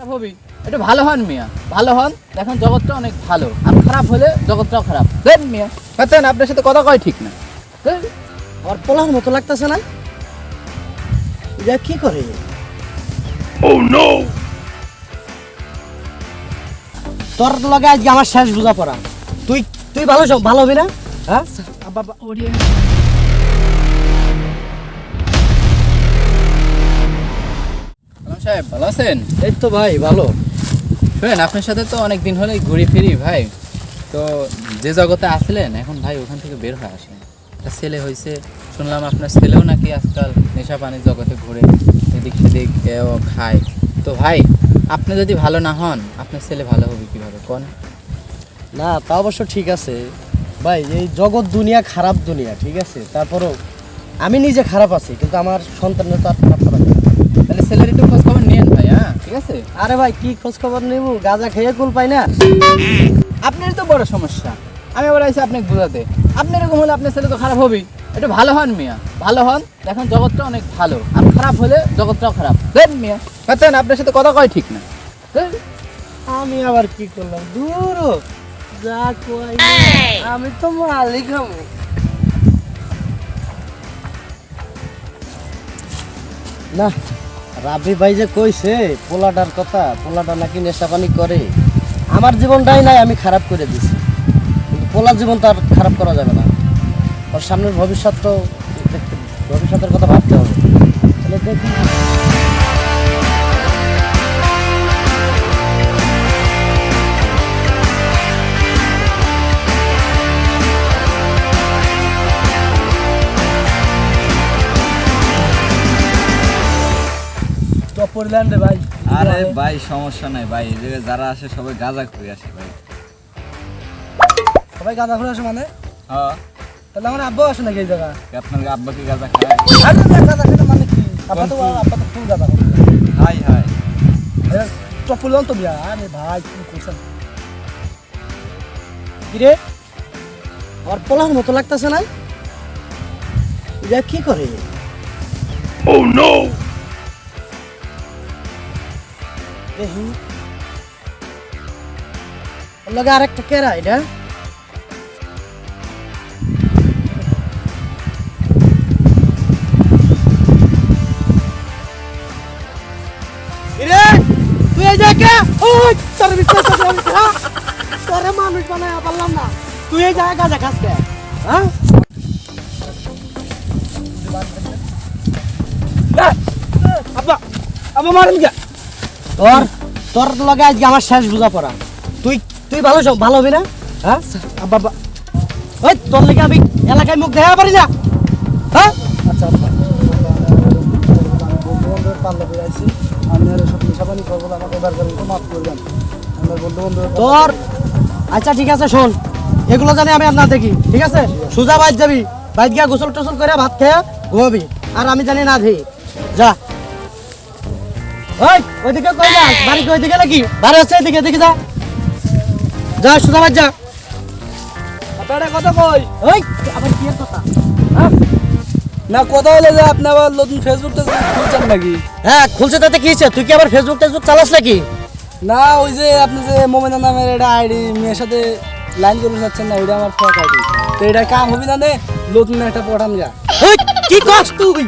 খারাপ হবি একটু ভালো হন মিয়া, ভালো হন, দেখেন জগৎটা অনেক ভালো, আর খারাপ হলে জগৎটাও খারাপ। দেন মিয়া, বুঝছেন আপনার সাথে কথা কয় ঠিক না। আর পোলার মতো লাগতেছে না? এটা কি করে? তোর লগে আজকে আমার শেষ বুঝা পড়া। তুই তুই ভালো হবি না? হ্যাঁ সাহেব ভালো আছেন? এই তো ভাই ভালো। শুনেন, আপনার সাথে তো অনেক দিন হলেই ঘুরি ফিরি ভাই। তো যে জগতে আসলেন এখন ভাই ওখান থেকে বের হয়ে আসেন। একটা ছেলে হয়েছে, শুনলাম আপনার ছেলেও নাকি আজকাল নেশা পানির জগতে ঘুরে এদিক সেদিক এও খায়। তো ভাই আপনি যদি ভালো না হন আপনার ছেলে ভালো হবে কীভাবে কোন? না তা অবশ্য ঠিক আছে ভাই, এই জগৎ দুনিয়া খারাপ দুনিয়া, ঠিক আছে। তারপরও আমি নিজে খারাপ আছি, কিন্তু আমার সন্তানের তো আর খারাপ করা যায় না। তাহলে ছেলের একটু খোঁজ খবর নিয়েন ভাই, হ্যাঁ ঠিক আছে? আরে ভাই কি খোঁজ খবর নেব, গাঁজা খেয়ে কুল পাই না। আপনার তো বড় সমস্যা, আমি আবার আইসি আপনাকে বোঝাতে। আপনি এরকম হলে আপনার ছেলে তো খারাপ হবেই। একটু ভালো হন মিয়া, ভালো হন, দেখেন জগৎটা অনেক ভালো, আর খারাপ হলে জগৎটাও খারাপ। দেন মিয়া, বুঝছেন আপনার সাথে কথা কয় ঠিক না। আমি আবার কি করলাম? দূর হ, যা কই আমি তো মালিক আমি। না রাবি ভাই যে কইছে পোলাটার কথা, পোলাটা নাকি নেশা পানি করে, আমার জীবনটাই নাই আমি খারাপ করে দিছি, কিন্তু পোলার জীবন তো আর খারাপ করা যাবে না। ওর সামনের ভবিষ্যৎ তো ভবিষ্যতের কথা ভাবতে হবে। তাহলে দেখি পড়লেন রে ভাই। আরে ভাই সমস্যা নাই ভাই, এই জায়গায় যারা আসে সবাই গাঁজা খুঁজে আসে ভাই। সবাই গাঁজা খুঁড়ে আসে মানে? হ্যাঁ, তাহলে আমার আব্বা আসে নাকি এই জায়গা? আপনার আব্বা কি গাঁজা খায়? আরে গাঁজা খেতে মানে কি? আব্বা তো ফুল গাঁজা খায়। হাই হাই, চপলন তো বিয়া। আরে ভাই কি করছেন? কি রে, আর পোলার মতো লাগতেছে না? এটা কি করে? ও নো, দেখি লগে আরেকটা কেরা এটা। তুই এই জায়গা তোর বিশ্বাস তোরে মানুষ বানায় পারলাম না। তুই এই জায়গা গাঁজা খাস কে? হ্যাঁ আব্বা আব্বা মারেন কে? তোর তোর লগে আজকে আমার শেষ বুঝা পড়া। তুই তুই ভালো হবি না? হ্যাঁ আব্বা ওই তোর লেগে আমি এলাকায় মুখ দেখা পারি না। হ্যাঁ আচ্ছা আব্বা, বন্ধু-বান্ধবের পাল্লা করে আইছি, আমি আর সব নেশাপানি করবো না, আমাকে দরকার হলে মাফ করবেন। আমার বন্ধু-বান্ধব তোর আচ্ছা ঠিক আছে, শোন এগুলো জানি আমি আর না দেখি, ঠিক আছে? সোজা বাইর যাবি, বাইর গিয়া গোসল টোসল করে ভাত খেয়ে ঘুমাবি, আর আমি জানি না দেখি। যা ওই ওইদিকে কই যা, বাড়ি কই দিকে নাকি? বাড়ি আছে এদিকে, এদিকে যা, যা সোজা বাইর যা। আপনারা কথা কই? ওই আবার কি এর কথা? হ্যাঁ? না কথা হলো যে আপনি আবার নতুন ফেসবুকটা খুলছেন নাকি? হ্যাঁ খুলছে, তাতে কি হয়েছে? তুই কি আবার ফেসবুক চালাস নাকি? না ওই যে আপনি যে মোমেনা নামের একটা আইডি মেয়ের সাথে লাইন করতে চাচ্ছেন না, ওইটা আমার ফেক আইডি। তো এটা কাম হবি না, নে নতুন একটা পঠান যা। ওই কি কস তুই?